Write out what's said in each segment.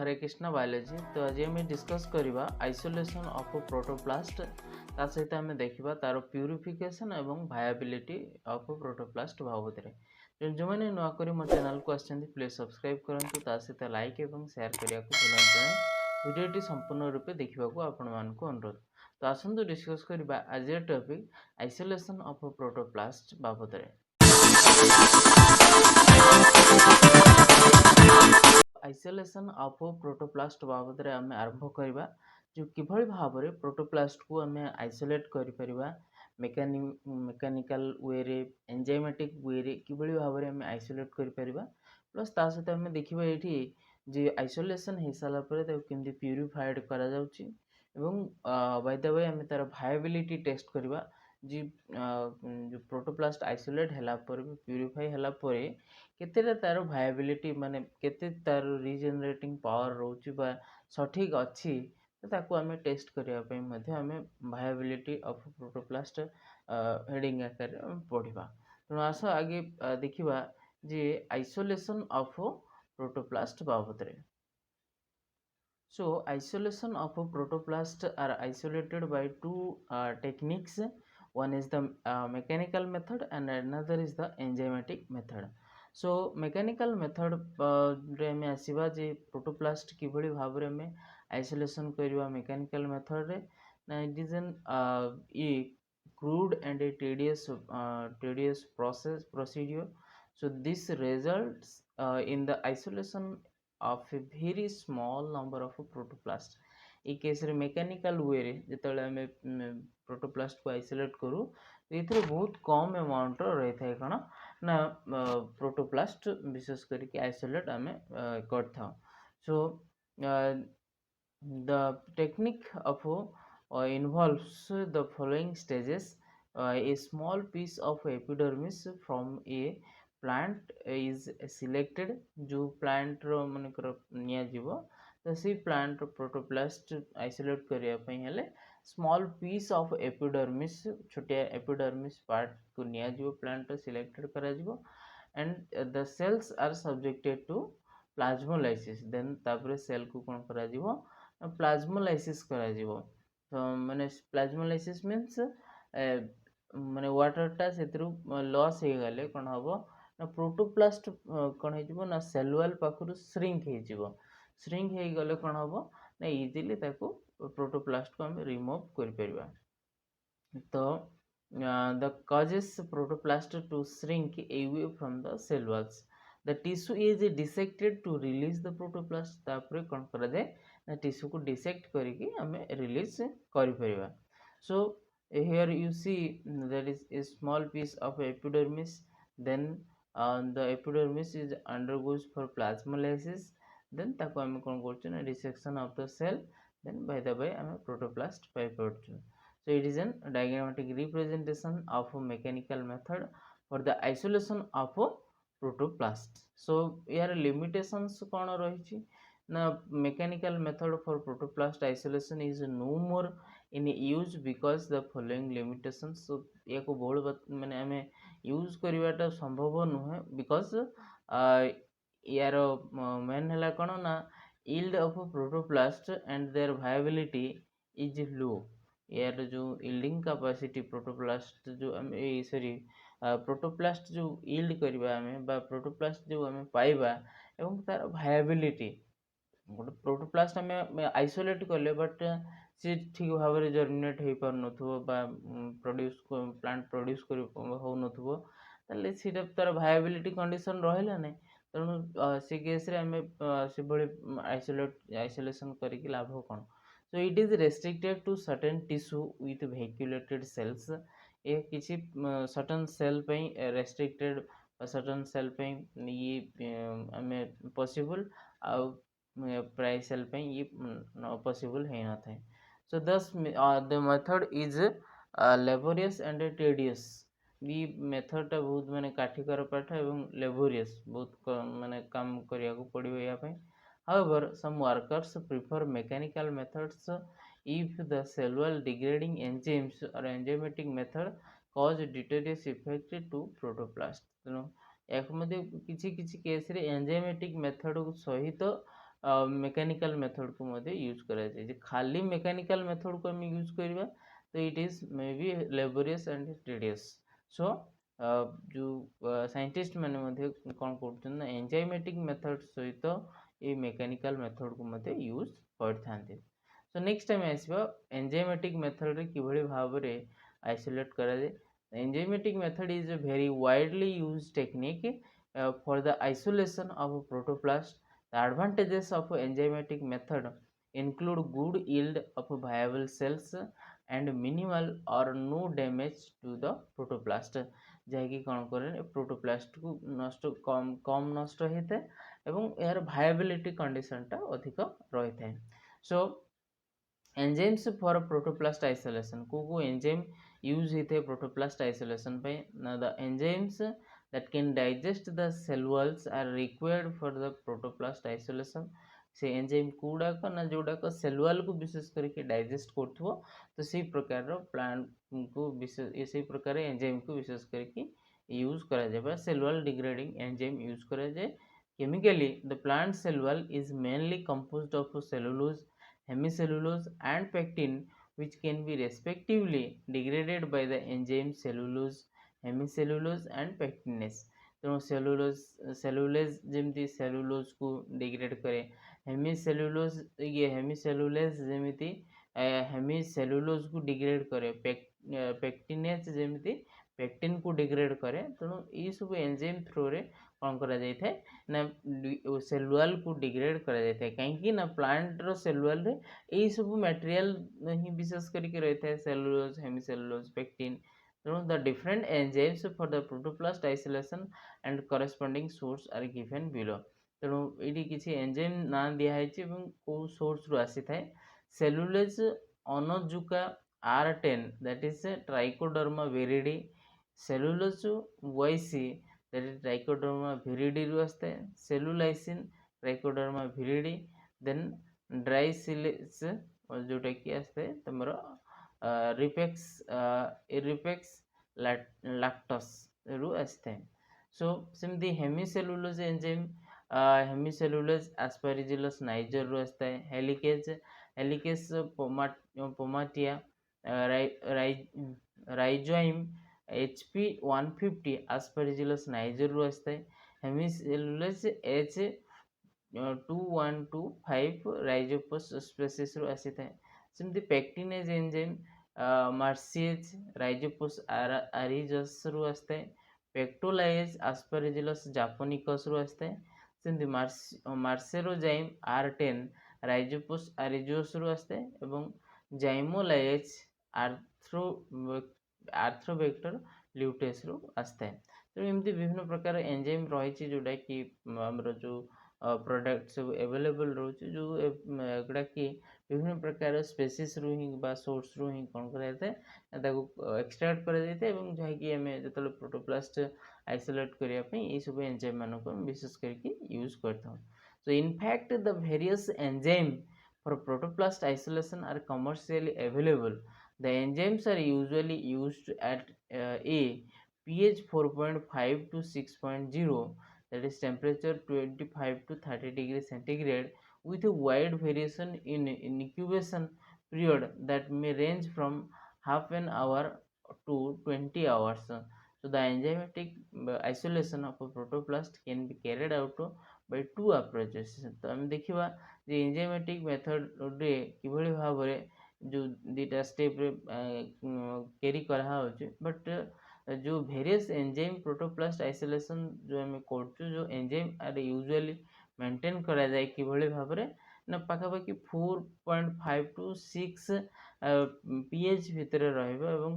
हरे Krishna biology. तो आज आम डिस्कस करवा आइसोलेशन ऑफ प्रोटोप्लास्ट ता सहित आम देखा तार प्यूरिफिकेशन एवं भायाबिलिटी ऑफ प्रोटोप्लास्ट बाबद जो मैंने नुआक मो चैनल को आसछन्ति प्लीज सब्सक्राइब करूँ ता सहित लाइक एवं शेयर करने को भूलु वीडियोटी संपूर्ण रूपे देखा आपण मानक अनुरोध। तो आसतु डिस्कस करवा आज टॉपिक आइसोलेशन ऑफ प्रोटोप्लास्ट बाबद। आइसोलेशन ऑफ प्रोटोप्लास्ट बाबद आम आरंभ करवा जो किभली भाव में प्रोटोप्लास्ट को आम आइसोलेट करिपरिबा मेकानिकल वे रे एंजाइमेटिक वे रे किभली भाव में आम आइसोलेट करिपरिबा प्लस ता सहित आम देखिबा एठी जे आइसोलेशन हो सारा पर केमती प्यूरिफाइड करा जाउची एवं बाय द वे आम तार भायबिलिटी टेस्ट करवा जी जो प्रोटोप्लास्ट आइसोलेट हैला पर प्यूरिफाई हैला पर केतेटा तार भायबिलिटी माने केते तार रिजेनरेटिंग पावर रोची बा सठिक अच्छी तो ताकू आम टेस्ट करने आम भायबिलिटी ऑफ प्रोटोप्लास्ट हेडिंग आकार पढ़ा। तेणु आस आगे देखा जे आइसोलेशन ऑफ प्रोटोप्लास्ट बाबद। So isolation of a protoplast are isolated by two techniques. One is the mechanical method and another is the enzymatic method. So mechanical method रे हमें आसीबा जे प्रोटोप्लास्ट किभली भाव रे हमें आइसोलेशन करबा mechanical method रे ना it is an crude and a tedious procedure. So this results in the isolation of a very small number of protoplasts. A case रे mechanical वे रे जेतले हमें प्रोटोप्लास्ट को आइसोलेट करू तो ये बहुत कम अमाउंट रही था कौन ना प्रोटोप्लास्ट विशेष करके आइसोलेट आम कर। So the technique of involves the following stages. A small piece of epidermis from a plant is selected जो plant रो मनकर निया जीवो तो सी plant प्रोटोप्लास्ट आइसोलेट करिया पई हेले स्मॉल पीस ऑफ एपिडर्मिस छोटिया एपिडर्मिस पार्ट को निया जीवो प्लांट सिलेक्टेड करा जीवो and the cells are subjected to plasmolysis then तापर सेल को कोन करा जीवो प्लाज्मोलाइसिस करा जीवो। तो माने प्लाज्मोलाइसिस मीन्स माने वाटरटा से लॉस हो गले कौन हम ना प्रोटोप्लास्ट कौन हो ना सेल वाल पाखु श्रिंक हो गले कौन हम ना इजिली प्रोटोप्लास्ट को हम रिमूव कर परिबा। तो the causes protoplast to shrink away from the cell walls the tissue is dissected to release the protoplast तापर कौन करा जाए ना टिश्यू को डिसेक्ट करके आम रिलीज कर परिबा। सो here you see there is a small piece of epidermis, then the epidermis is undergoes for plasmolysis, then ताको आम कौन कर dissection of the cell, then by the way आम protoplast pi पड़छु। So it is an diagrammatic representation of a mechanical method for the isolation of a protoplast. So यार limitations कौन रही ना mechanical method for protoplast isolation is no more in use because the following limitations. So या को बहुल माने आमे use करवाटा संभव नुहे बिकॉज यार मेन है कौन ना yield of protoplast and their viability is low. यार जो yielding capacity प्रोटोप्लास्ट जो सॉरी प्रोटोप्लास्ट जो yield करबा हमें बा प्रोटोप्लास्ट जो हमें पाइबा एवं तार viability गोटे प्रोटोप्लास्ट आम आइसोलेट कले बट सी ठीक भाव में जर्मिनेट हो पार प्रोड्यूस प्लांट प्रोड्यूस हो नाले सीटा तार भायबिलिटी कंडीशन रहा ना तेणु से केस आम से आइसोलेशन कर लाभ कौन। So it is restricted to certain tissue with vacuolated cells ये किसी certain cell restricted certain cell ये आम पॉसिबल आउ प्राय सेल ये पॉसिबल है ना था। सो दस the method is laborious and tedious भी मेथडटा बहुत माने काठिकर पाठ एवं लेबोरियस बहुत माने काम करिया को पड़िबो या पई। However, some workers prefer mechanical methods if the cell wall degrading enzymes or enzymatic method cause deleterious effect to protoplast। तेणु या किसी किसी केस रे एंजाइमेटिक मेथड सहित मेकानिकल मेथड को मध्य यूज करा जाए। खाली मेकानिकल मेथड को हम यूज करवा तो it is may be laborious and tedious. So जो साइंटिस्ट मैंने मध्य कौन कर एंजाइमेटिक मेथड सहित ये मेकानिकल मेथड को मध्य यूज करते। सो नेक्स्ट टाइम आसवा एंजाइमेटिक मेथड रे किभଳି भाबरे आइसोलेट करा जाए। Enzymatic method is a very widely used technique for the isolation of protoplast. The advantages of enzymatic method include good yield of viable cells and minimal or no damage to the protoplast। जहाँकि कौन करे protoplast को नष्ट कम कम नष्ट होता है एवं यार भायबिलिटी कंडीशन टा अधिक रही है। सो एंजाइम्स फॉर प्रोटोप्लास्ट आइसोलेशन को एंजाइम यूज होते हैं प्रोटोप्लास्ट आइसोलेशन पे ना the enzymes that can digest the cell walls are required for the protoplast isolation। से एंजाइम गुड़ाक ना जोड़ाक सेल वॉल को विशेष करके डाइजेस्ट करथो तो से प्रकार प्लांट को विशेष इसी प्रकार एंजाइम को विशेष करके यूज करा जाए cell wall degrading enzyme use करा जाए। Chemically the plant cell wall is mainly composed of cellulose hemicellulose and pectin which can be respectively degraded by the enzyme cellulose hemicellulose and pectinase। तेणु cellulose जमी cellulose को degrade करे hemicellulose ये हेमिसेलुलेज जमी hemicellulose को degrade करे pectinase जमी pectin को डिग्रेड करे। तेणु ये सब एंजाइम थ्रू रे कौन करा जाए ना सेल वॉल को डिग्रेड करा जाए कहीं ना प्लांट रो सेल वॉल रे यही सब मटेरियल ही विशेष करके रही है सेलुलोज हेमिसेलुलोज पेक्टिन। तेणु the different enzymes for the protoplast isolation and corresponding source are given below. तेणु ये किसी एंजाइम ना दिखाई कौ सोर्स रु आसी थाए सेलुलोज अनजुका R10 that is Trichoderma viride cellulose वाइसी दैट इज ट्राइकोडर्मा विरिडी रु आसता है cellulysin Trichoderma viride then driselase जोटा कि आसता है तुम रिपेक्स लैक्टस रु आसता है। सो सेमती हेमिसेलुलोज एंजाइम हेमिसेलुलोज एस्पेरिजिलस नाइजर रु आसता है हेलिकेज हेलिकेज पोमाटिया राइजोइम HP150 एस्पेरिजिलस नाइजर रु आसता है हेमिसेलुलोज H2125 राइजोपस स्पेसीस रु आसी थाए। सेमती पेक्टिनेज एंजाइम मार्सिएज राइजोपस आरिजस रु आसता है पेक्टोलाइज एस्पेरिजिलस जापोनिकस रु आसता है। सेमती मार्सेरोजाइम R10 राइजोपस आरिजोस रु आसता है एवं जाइमोलाइज आर्थ्रोबैक्टर ल्यूटेस रु आसता है। तो एमती विभिन्न प्रकार एंजाइम रही जोटा कि आमर जो प्रोडक्ट सब अवेलेबल रोचे जो गुड़ा कि विभिन्न प्रकार स्पेसीस रु ही सोर्स रु ही कौन कर एक्सट्रैक्ट कर जहाँकि आम जो प्रोटोप्लास्ट आइसोलेट करने ये सब एंजाइम मानक विशेष करके यूज करता। So in fact the various enzyme for protoplast isolation are commercially available. The enzymes are usually used at a pH 4.5 to 6.0 that is temperature 25 to 30 degrees centigrade with a wide variation in incubation period that may range from half an hour to 20 hours। So the enzymatic isolation of a protoplast can be carried out by two approaches। तो हम देखिबा जे enzymatic method रे किभଳି भाबरे जो दीटा step carry करा but जो various enzyme protoplast isolation जो आम कर जो एंजाइम आर यूजुअली मेंटेन करा जाए किभଳି भाबरे ना पाखापाखि 4.5 to 6 pH भितर रहइबो एवं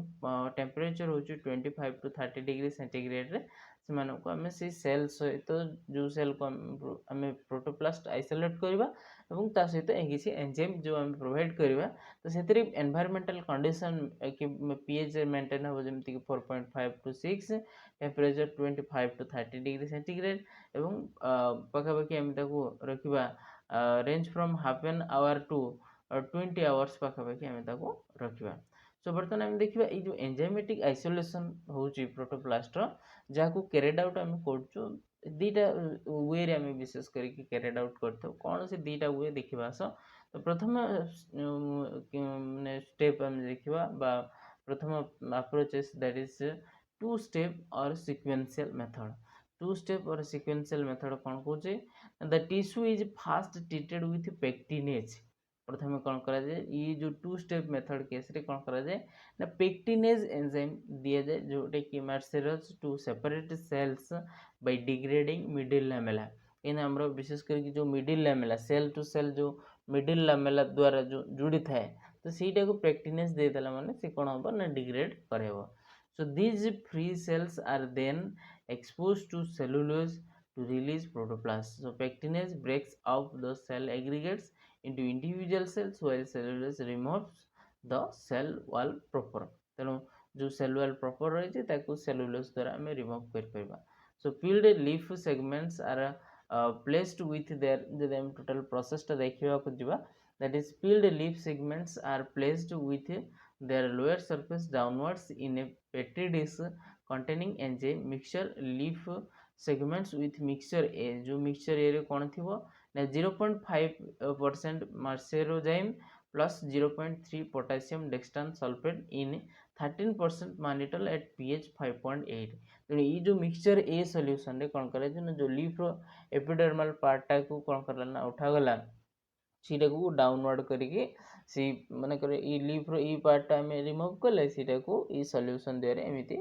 टेम्परेचर होची 25 to 30 डिग्री सेंटीग्रेड रे सेमानको आमे से सेल सहित जो सेल को आमे प्रोटोप्लास्ट आइसोलेट करबा एवं ता सहित किसी एंजाइम जो आम प्रोवाइड करबा तो से एनवायरमेंटल कंडीशन पीएच मेंटेन हो जमी 4.5 to 6 temperature 25 to 30 degree centigrade एवं पाखापाखि आम रखा range from half an hour to 20 hours पाखापाखि आम रखा। सो बर्तमान आम देखा ये एंजाइमेटिक आइसोलेशन हूँ प्रोटोप्लास्ट जहाँ कैरिड आउट आम कर दीटा वे रे आम विशेष करके कैरिड आउट करते कौन से दीटा वे देखा आस तो प्रथम स्टेप आम देखा प्रथम approaches that is two step और सिक्वेंशियल मेथड टू स्टेप और सिक्वेंशियल मेथड कौन कहे the tissue is fast treated with pectinase प्रथम कौन कराए ये जो टू स्टेप मेथड केस रे कौन कराए ना पेक्टिनेज एंजाइम दिया जाए जोटा कि macerase to separate cells by degrading middle lamella in हमरो विशेष करके जो middle lamella cell to cell जो मिडिल लैमेला द्वारा जो जुड़ी थाए तो सीटा को पेक्टिनेस दे देला माने से कोन होबो ना degrade करेबो so these free cells are then exposed to cellulose to release protoplast so pectinase breaks up the cell aggregates into individual cells while cellulose removes the cell wall proper ତେଣୁ जो cell wall proper रही ताकू cellulose द्वारा हमें remove कर परबा so peeled leaf segments are placed with their जब हम total process टा देखिबा को जिबा that is peeled leaf segments are placed with their lower surface downwards in a petri dish containing enzyme mixture leaf segments with mixture A जो mixture A रे कौन थी वो ना 0.5% marcerozyme plus 0.3 potassium dextran sulfate in 13% mannitol at pH 5.8 तेणु ये जो mixture ए solution रे कौन करे ना जो लीफ रो एपिडर्मल पार्ट टा को कौन करला ना उठा गला सीटा को डाउनवर्ड करके सी माने करे ई लीफ रो ई पार्ट टा में रिमूव करले सीटा को ई सॉल्यूशन द्वारा एमिति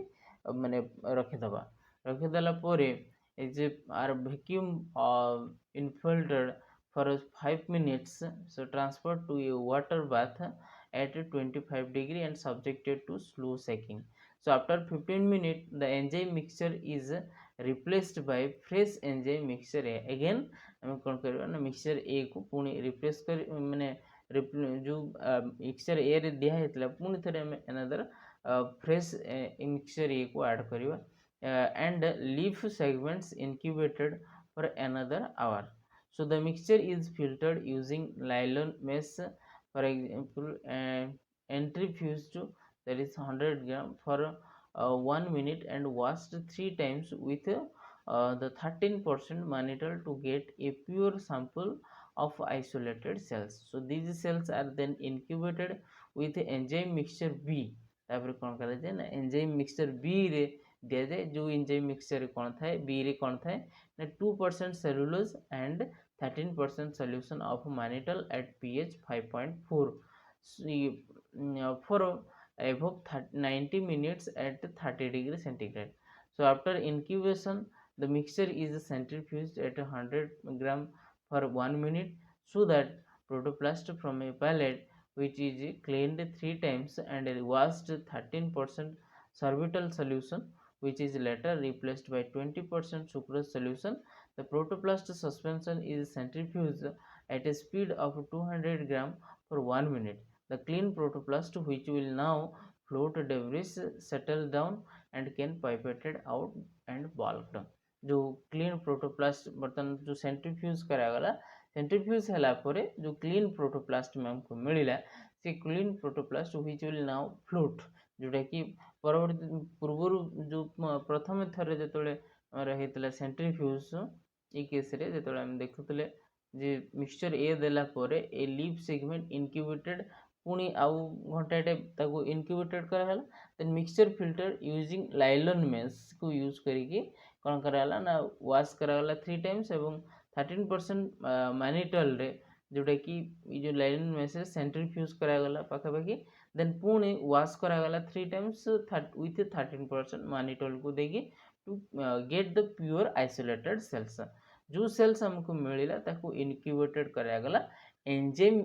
माने रखि देला परे ए जे are vacuum infiltrated for 5 minutes so transferred to a water bath at 25 degree and subjected to slow shaking so after 15 minutes the enzyme mixture is replaced by fresh enzyme mixture A again हम कौन करबा ना mixture ए को पुणी replace कर माने जो mixture ए रे दिया हेतला पुणी थरे हम अनदर फ्रेश मिक्सचर ए को ऐड करबा and leaf segments incubated for another hour so the mixture is filtered using nylon mesh for example centrifuged that is 100 gram for 1 minute and washed 3 times with the 13% mannitol to get a pure sample of isolated cells so these cells are then incubated with enzyme mixture B तापर कौन करा जाए ना enzyme mixture B रे दिया जाए जो enzyme mixture कौन थाए बी रे कौन थाए ना 2% cellulose and 13% solution of mannitol at pH 5.4 for above 90 minutes at 30 degree centigrade so after incubation the mixture is centrifuged at 100 gram for 1 minute so that protoplast from a pellet which is cleaned 3 times and washed 13% sorbitol solution which is later replaced by 20% sucrose solution the protoplast suspension is centrifuged at a speed of 200 gram for 1 minute the clean protoplast which will now float debris settle down and can pipetted out and bulked जो clean protoplast बर्तन जो centrifuge करागला centrifuge है जो clean protoplast में हमको मिलला से clean protoplast which will now float जोटा कि परवर्ती पूर्वर जो प्रथम थर जो रही सेंट्रीफ्यूज ये केस रे जो आम देखुले जे मिक्सचर ए देला परे ए लीफ सेगमेंट इनक्यूबेटेड पुणी आउ घंटाटे ताको इनक्यूबेटेड कराला then mixture filter using nylon mesh को यूज करके कौन कराला ना वाश कराला 3 टाइम्स एवं 13% मैनिटल रे जोटा कि जो लाइलन मेश सेंट्रीफ्यूज करागला पाखापाखि देन पुणी वाश करागला 3 टाइम्स विथ 13% मैनिटल को देगी to get the pure isolated cells जो सेल्स हमको मिलला ताको इनक्यूबेटेड करागला एंजाइम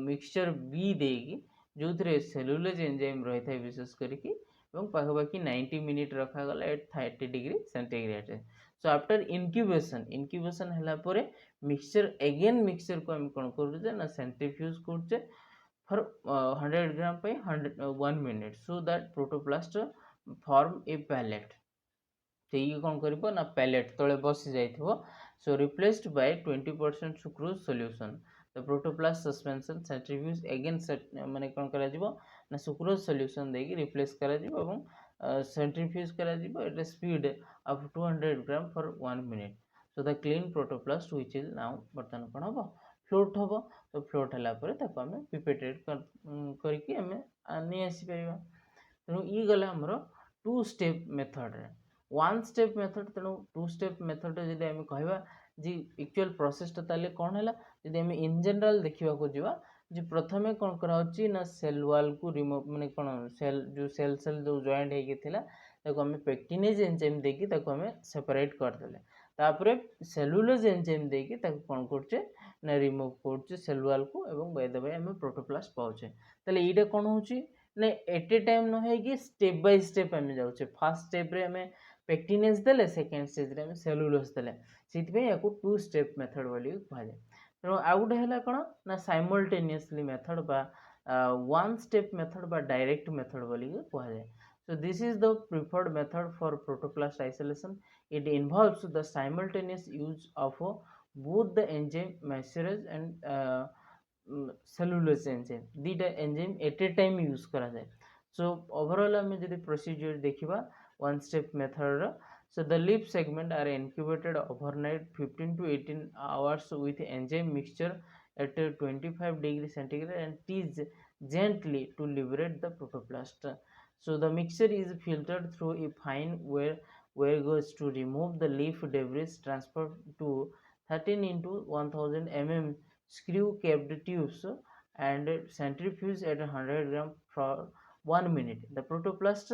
मिक्सचर बी देगी जो थे सेलुलोज एंजाइम रही था विशेष करके पाखापाखि 90 मिनिट रखागला at 30 degree centigrade so after incubation है मिक्सचर एगेन मिक्सचर को हम कौन करुचे ना सेंट्रीफ्यूज करुचे फॉर 100 ग्राम पे 1 minute so that protoplast form a pellet तो ये कौन करिबो ना पैलेट तले बसी जाइथिबो so replaced by 20% sucrose solution the protoplast suspension centrifuge again माने कौन करा जिवो ना सुक्रोज सॉल्यूशन देगी रिप्लेस करा जिवो एवं सेंट्रीफ्यूज करा जिवो at speed of 200 gram for 1 minute so the clean protoplast which is now बर्तन कौन हम फ्लोट हम तो फ्लोट है आम पिपेटेड करके आम नहीं आसीपर तेणु ये गला आमर टू स्टेप मेथड रे वन स्टेप मेथड तेणु टू स्टेप मेथड जब आम कहवा जी एक्चुअल प्रोसेसटा ताले कौन है जब आम इन जनरल देखा जावा जी प्रथमे कौन कराउची ना सेल वाल को रिमूव माने कौन सेल जो जॉइंट होगी आम पेक्टिनेज एंजाइम देकी आम सेपरेट करदेले तापर सेलुलोज एंजाइम देकी कौन करचे ना रिमूव करचे सेल वाल को एवं बाय द वे आम प्रोटोप्लास्ट पाउचे ताले एटा कौन होची ना एट ए टाइम न होगी स्टेप बाय स्टेप आम जाऊे फास्ट स्टेप रे आम पेक्टिनेज देले सेकेंड स्टेज रे आम सेलुलोज देले से टू स्टेप मेथड बोली कहुए तेणु आउ गोटे है कौन ना साइमल्टेनियसली मेथड बा वन स्टेप मेथड बा डायरेक्ट मेथड बोली कहुए so this is the preferred method for protoplast isolation it involves the simultaneous use of both the enzyme messerage and cellulose enzyme दीटा enzyme at a time use करा जाए सो overall आम जब procedure देखा one step method so the leaf segment are incubated overnight 15 to 18 hours with enzyme mixture at 25 degree centigrade and teased gently to liberate the protoplast so the mixture is filtered through a fine where goes to remove the leaf debris transferred to 13 into 1000 mm screw capped tubes and centrifuge at 100 gram for 1 minute. The protoplast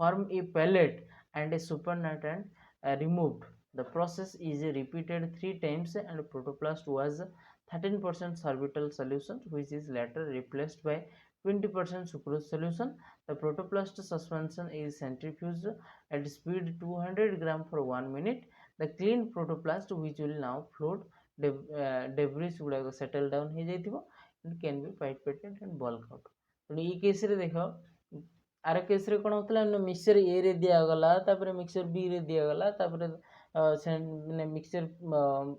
form a pellet and a supernatant removed. The process is repeated 3 times and protoplast was 13% sorbitol solution which is later replaced by 20% sucrose solution. The protoplast suspension is centrifuged at speed 200 gram for 1 minute. The clean protoplast which will now float debris गुड़ाक settle down हो जाइथिबो it can be pipeted and bulk out. तो ये case रे देखो are case रे कौन होता है mixture ए रे दिगला मिक्सचर बी रे दिगला मिक्सचर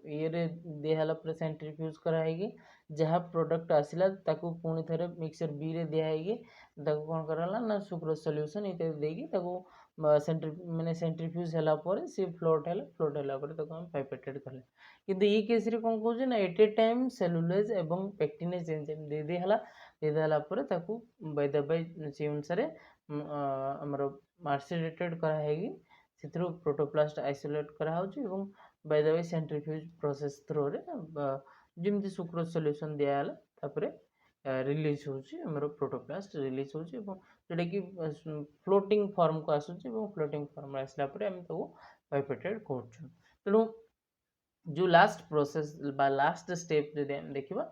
ए रे दिहला सेंट्रीफ्यूज कराई जहाँ प्रोडक्ट आसला पुणी थे मिक्सचर बी रे दिखाई कौन कराला ना सुक्रोज सॉल्यूशन इत्यादि देकी सेंट्रीफ्यूज है सी फ्लोट है पाइपेटेड कले किंतु ये केस रे कौन कहूँ ना एट ए टाइम सेलुलोज एवं पेक्टिनेज एंजाइम दे देदेला बाय द बाय से अनुसार आमर मार्सिडेटेड कराई से प्रोटोप्लास्ट आइसोलेट कराऊँच by the way centrifuge process through रे जमी सुक्रोज सॉल्यूशन दिगला रिलीज होमर प्रोटोप्लास्ट रिलीज होटा कि फ्लोटिंग फॉर्म को आसूँ फ्लोटिंग फॉर्म आसला पाइपेटेड कर तेणु जो लास्ट प्रोसेस बा लास्ट स्टेप जब आम देखा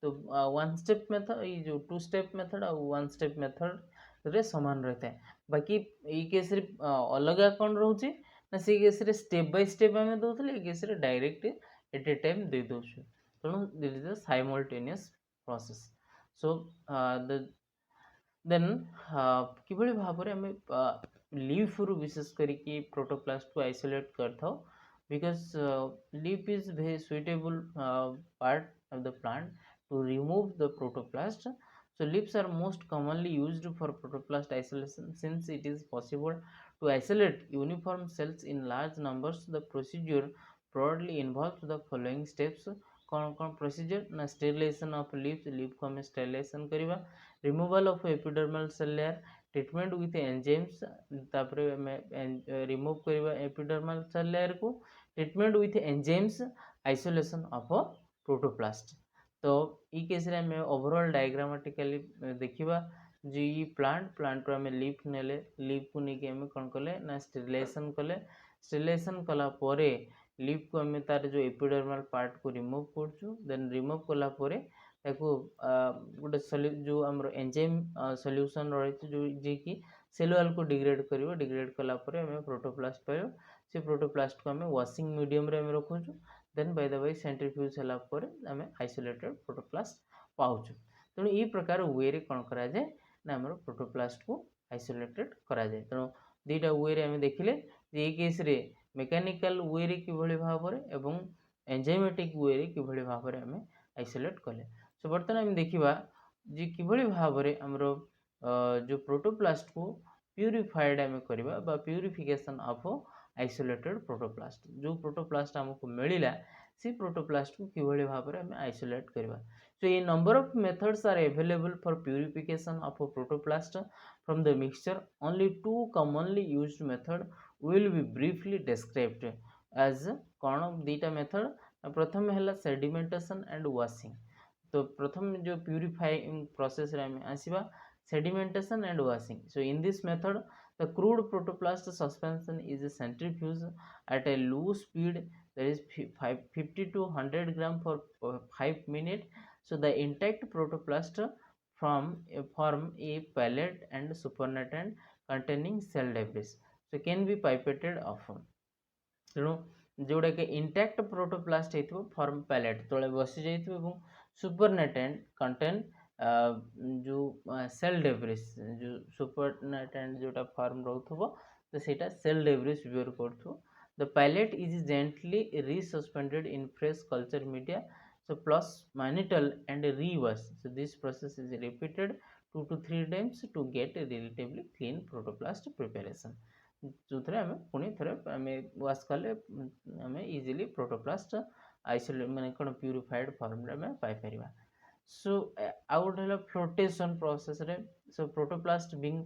तो वन स्टेप मेथड ये जो टू स्टेप मेथड और वन स्टेप मेथड रे समान रहता है बाकी ये केस रे अलग कौन रोचे ना से केस रे स्टेप बाय स्टेप आम दौले केस रे डायरेक्ट एट ए टाइम दे दौ तेणु this is a simultaneous process so then किभली भाव में आम लीफ रु विशेष करके प्रोटोप्लास्ट को आइसोलेट करता because leaf is very suitable part of the plant to remove the protoplast. So leaves are most commonly used for protoplast isolation since it is possible to isolate uniform cells in large numbers. The procedure broadly involves the following steps. कौन procedure ना sterilization of leaf को हमें sterilization करवा removal of epidermal cell layer treatment with enzymes तापर remove करवा epidermal cell layer को treatment with enzymes isolation of protoplast तो ये केस रे हमें ओवरऑल डायग्रामेटिकली देखिबा जो ये प्लांट रो हमें लीफ नेले लीफ को नहीं हमें कौन कले ना स्टेरिलाइजेशन कला परे लीफ को हमें तार जो एपिडर्मल पार्ट को रिमूव करछु देन रिमूव कला परे ताको गोटे जो आमर एंजाइम सॉल्यूशन रही जो जी की सेल वाल को डिग्रेड करिवो डिग्रेड कला परे हमें प्रोटोप्लास्ट पाइबो से प्रोटोप्लास्ट को हमें वाशिंग मीडियम रे हमें रखुछु then by the way centrifuge हला परे हमें आइसोलेटेड प्रोटोप्लास्ट पाउछु तेणु ये प्रकार वे रे कौन करा जाए ना आमर प्रोटोप्लास्ट को आइसोलेटेड करा जाए तेणु दुईटा वे रे हमें देखिले ये केस रे मेकानिकल वे रे किभली भाव में एवं एंजाइमेटिक वे रे किभली भाव में हमें आइसोलेट कले सो बर्तमान आम देखा जी किभली भाव में आमर जो प्रोटोप्लास्ट को प्यूरिफाइड आम करवा प्यूरिफिकेशन ऑफ आइसोलेटेड प्रोटोप्लास्ट जो प्रोटोप्लास्ट आमको मिलला से प्रोटोप्लास्ट को किभली भाव में आइसोलेट करवा so a number of methods are available for purification of a protoplast from the mixture only two commonly used method will be briefly described as कौन दीटा method प्रथम है सेडिमेंटेशन एंड वाशिंग तो प्रथम जो प्यूरिफाइंग प्रोसेस रे हमें आसीबा sedimentation and washing so in this method the crude protoplast suspension is centrifuged at a low speed that is 50 to 100 gram for 5 minutes so the intact protoplast form a pellet and supernatant containing cell debris so can be pipetted off ତେଣୁ जोड़ाक intact protoplast हो form pellet तले बसी जाइए supernatant contain जो cell debris जो supernatant जोटा form रोथबो तो सेटा सेल डेब्रिस बियर करथो the pellet is gently resuspended in fresh culture media so plus mannitol and rewash so this process is repeated 2 to 3 times to get a relatively clean protoplast preparation जो थे आम पुणी थे आम wash कले आम easily protoplast isolate माने कौन प्यूरिफाइड फॉर्म रे आम पाइपर सो आउ गोटे फ्लोटेशन प्रोसेस रे so protoplast being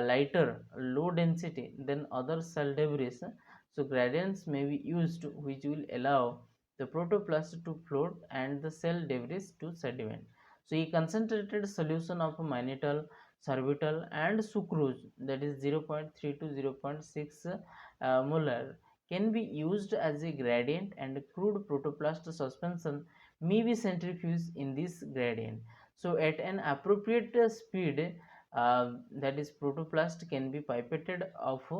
lighter low density than other cell debris so gradients may be used which will allow the protoplast to float and the cell debris to sediment so a concentrated solution of mannitol sorbitol and sucrose that is 0.3 to 0.6 molar can be used as a gradient and crude protoplast suspension may be centrifuged in this gradient so at an appropriate speed that is protoplast can be pipetted off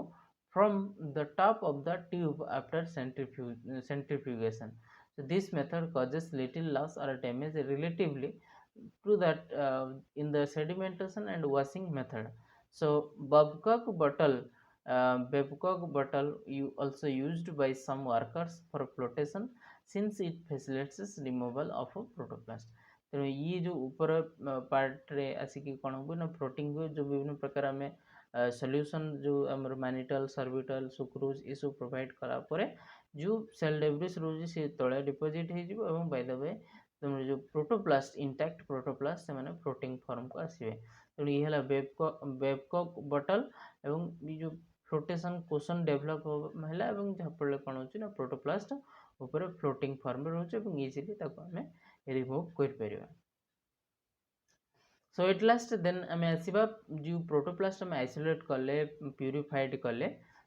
from the top of the tube after centrifugation so this method causes little loss or damage relatively to that in the sedimentation and washing method so Babcock bottle you also used by some workers for flotation since it facilitates removal of a protoplast तेणु ये जो ऊपर part रे आसिक कौन हुए ना floating हुए जो विभिन्न प्रकार आम सॉल्यूशन जो आमर मैनिटल सर्विटल सुक्रोज ये सब प्रोवाइड करा परे जो सेल डेब्रिस रोज से तले डिपोजिट हो बाय द वे तुम जो प्रोटोप्लास्ट इंटैक्ट प्रोटोप्लास्ट से माने फ्लोटिंग फॉर्म को आसीबे तेणु ये हला बेबकॉक बॉटल एवं ये जो फ्लोटेशन कोशन डेवलप होला एवं जहाँफल कौन हो ना प्रोटोप्लास्ट ऊपर फ्लोटिंग फॉर्म रोचे एवं इजिली ताको आमे रिमूव कर परिबा सो एट लास्ट देन आम आसवा जो प्रोटोप्लास्ट आम आइसोलेट कले प्यूरिफाइड कले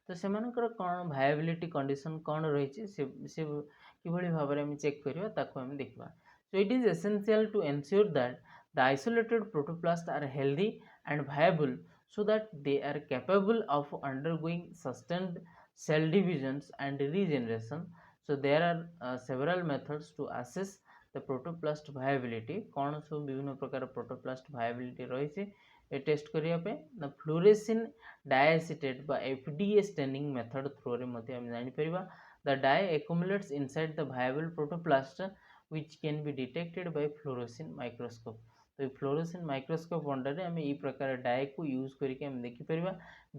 तो से कौन भायबिलिटी कंडीशन कौन रही से किभली भाव में चेक करवा ताको आम देखा so it is essential to ensure that the isolated protoplasts are healthy and viable so that they are capable of undergoing sustained cell divisions and regeneration so there are several methods to assess the protoplast viability कौन सब विभिन्न प्रकार protoplast viability रही है test करने ना फ्लोरेसिन डायएसिटेट बा FDA staining method through रे मते हम जानि परिबा the dye accumulates inside the viable protoplast which can be detected by fluorescein microscope तो फ्लोरोसेंट माइक्रोस्कोप अंडर आम ये प्रकार डाए को यूज करके हम देखिपर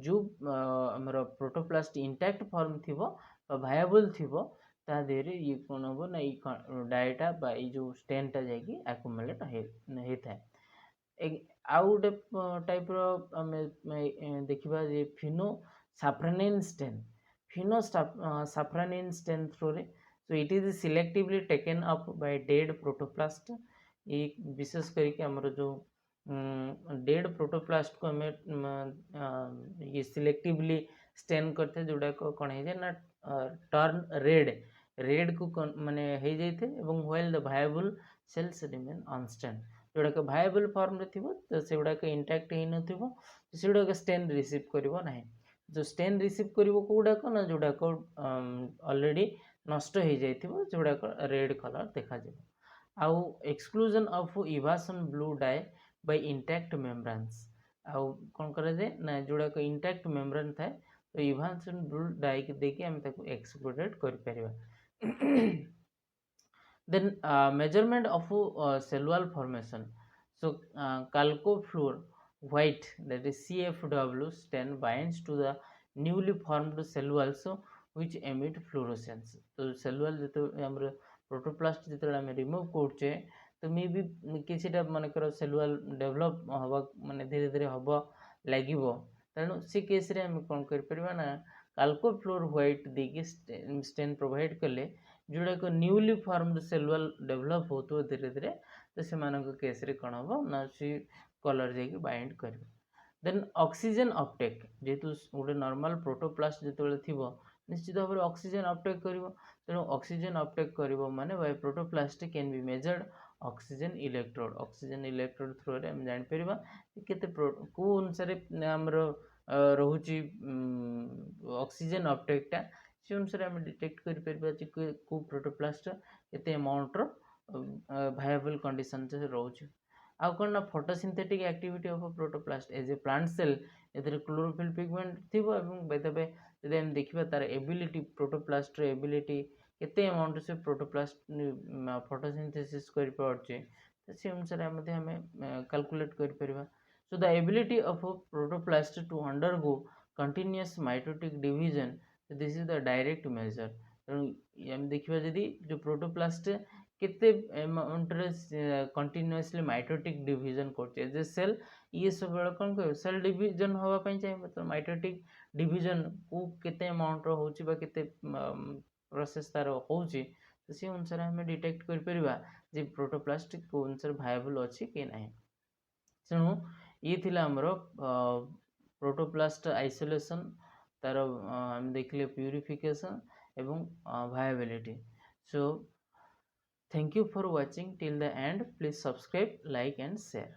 जो आमर प्रोटोप्लास्ट इंटैक्ट फॉर्म थी भायाबल थी ता देहरे ये कौन हम ना ये डाएटा ये जो स्टेनटा जाकि आकुमुलेट होता है आउ गोटे टाइप देखा जे phenosafranin stain phenosafranin stain through रे so it is selectively taken up by dead protoplast ये विशेष करके हमरो जो डेड प्रोटोप्लास्ट को हमें ये सिलेक्टिवली स्टेन करते जोड़ा को कौन है ना टर्न रेड को माने हो जाते एवं while the viable sales remain unstained जोड़ा भायबल फॉर्म रे थिबो तो से गुडा के इंटैक्ट हे नथिबो से गुडा के स्टेन रिसीव करिवो नाही जो स्टेन रिसीव करिवो कोडा को ना जोड़ा को ऑलरेडी नष्ट हो जाइथिबो जोड़ा को रेड कलर देखा जाय आउ एक्सक्लूजन ऑफ इवासन blue dye by intact membranes आउ कौन करा जाए ना जोड़ा को इंटैक्ट मेम्ब्रेन थाए तो इवासन ब्लू डाई के देखिए हम ताको एक्सक्लूडेड कर परिबा then measurement of cellular formation so chalcofluor white that is CFW stain binds to the newly formed cellulose which emit fluorescence. तो सेलुलार जो आम प्रोटोप्लास्ट जो आम रिमूव करुचे तो मे भी किसीटा मनकर सेलुलार डेभलप हवा माने धीरे धीरे हम लगे तेणु से केस रे आम कौन कर ना काल्कोफ्लोर व्हाइट देकी स्टेन प्रोवाइड कले जोड़ा एक न्यूली फॉर्म्ड सेलुलार डेभलप हो धीरे धीरे तो से केस रे कौन हम ना सी कलर जाकि बाइंड कर देन ऑक्सीजन अपटेक जेहेतु गोटे नॉर्मल प्रोटोप्लास्ट जो थी निश्चित भाव में ऑक्सीजन अपटेक कर तेणु ऑक्सीजन अपटेक कर माने by protoplast can be measured oxygen electrode through रे हम जापर केते को अनुसार आमर रोचे ऑक्सीजन अपटेकटा से अनुसार आम डिटेक्ट कर प्रोटोप्लास्ट केते अमाउंट वायबल कंडीशन से रोचे आउ कौन ना photosynthetic activity of protoplast as a plant cell a chlorophyll pigment थी बेतबे जब हम देखा तार एबिलिटी प्रोटोप्लास्ट एबिलिटी केते अमाउंट से प्रोटोप्लास्ट फोटोसिंथेसिस कर पार्चे से अनुसार आम कैलकुलेट कर so the ability of protoplast to undergo continuous mitotic division this is the direct measure तेणु आम देखा जदि जो प्रोटोप्लास्ट केते अमाउंट रे कंटिन्यूअसली माइटोटिक डिवीजन करछे जे सेल ये सब बेले कौन कह सेल डिवीजन हवा चाहिए तो माइटोटिक डिवीजन को केते अमाउंट रो होची बा केते प्रोसेस तार होची तो से अनुसार हम डिटेक्ट कर परिबा जे प्रोटोप्लास्ट को अनुसार वायबल अछि कि नहीं तेणु ये थिला हमरो प्रोटोप्लास्ट आइसोलेशन तार हम देखले प्यूरिफिकेशन एवं viability so thank you for watching till the end. Please subscribe, like and share.